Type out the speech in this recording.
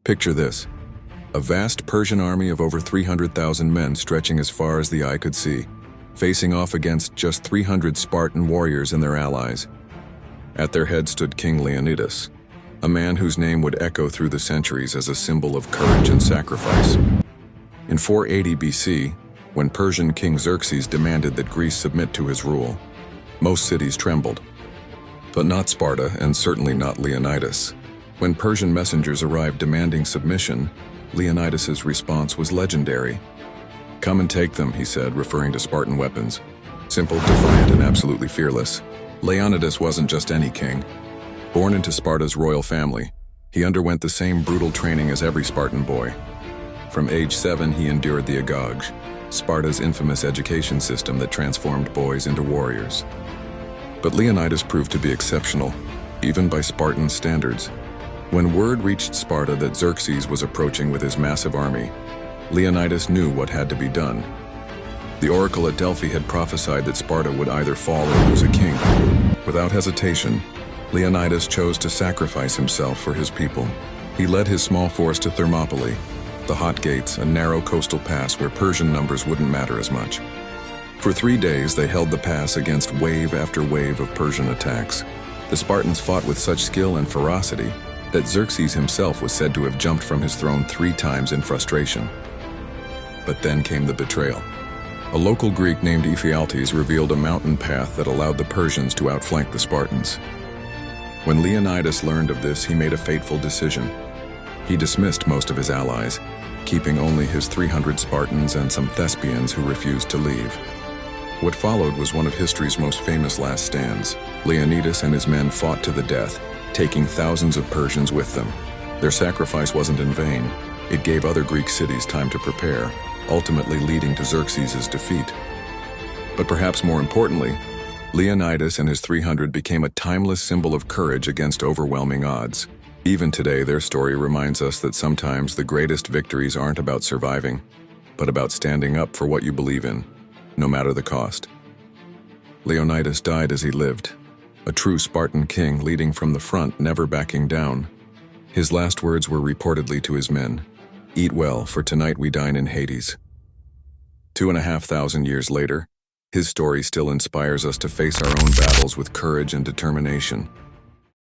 Picture this: a vast Persian army of over 300,000 men stretching as far as the eye could see, facing off against just 300 Spartan warriors and their allies. At their head stood King Leonidas, a man whose name would echo through the centuries as a symbol of courage and sacrifice. In 480 BC, when Persian King Xerxes demanded that Greece submit to his rule, most cities trembled. But not Sparta, and certainly not Leonidas. When Persian messengers arrived demanding submission, Leonidas's response was legendary. "Come and take them," he said, referring to Spartan weapons. Simple, defiant, and absolutely fearless. Leonidas wasn't just any king. Born into Sparta's royal family, he underwent the same brutal training as every Spartan boy. From age 7, he endured the agog, Sparta's infamous education system that transformed boys into warriors. But Leonidas proved to be exceptional, even by Spartan standards. When word reached Sparta that Xerxes was approaching with his massive army, Leonidas knew what had to be done. The oracle at Delphi had prophesied that Sparta would either fall or lose a king. Without hesitation, Leonidas chose to sacrifice himself for his people. He led his small force to Thermopylae, the hot gates, a narrow coastal pass where Persian numbers wouldn't matter as much. For 3 days, they held the pass against wave after wave of Persian attacks. The Spartans fought with such skill and ferocity that Xerxes himself was said to have jumped from his throne 3 times in frustration. But then came the betrayal. A local Greek named Ephialtes revealed a mountain path that allowed the Persians to outflank the Spartans. When Leonidas learned of this, he made a fateful decision. He dismissed most of his allies, keeping only his 300 Spartans and some Thespians who refused to leave. What followed was one of history's most famous last stands. Leonidas and his men fought to the death, taking thousands of Persians with them. Their sacrifice wasn't in vain. It gave other Greek cities time to prepare, ultimately leading to Xerxes' defeat. But perhaps more importantly, Leonidas and his 300 became a timeless symbol of courage against overwhelming odds. Even today, their story reminds us that sometimes the greatest victories aren't about surviving, but about standing up for what you believe in, no matter the cost. Leonidas died as he lived, a true Spartan king leading from the front, never backing down. His last words were reportedly to his men, "Eat well, for tonight we dine in Hades." 2,500 years later, his story still inspires us to face our own battles with courage and determination.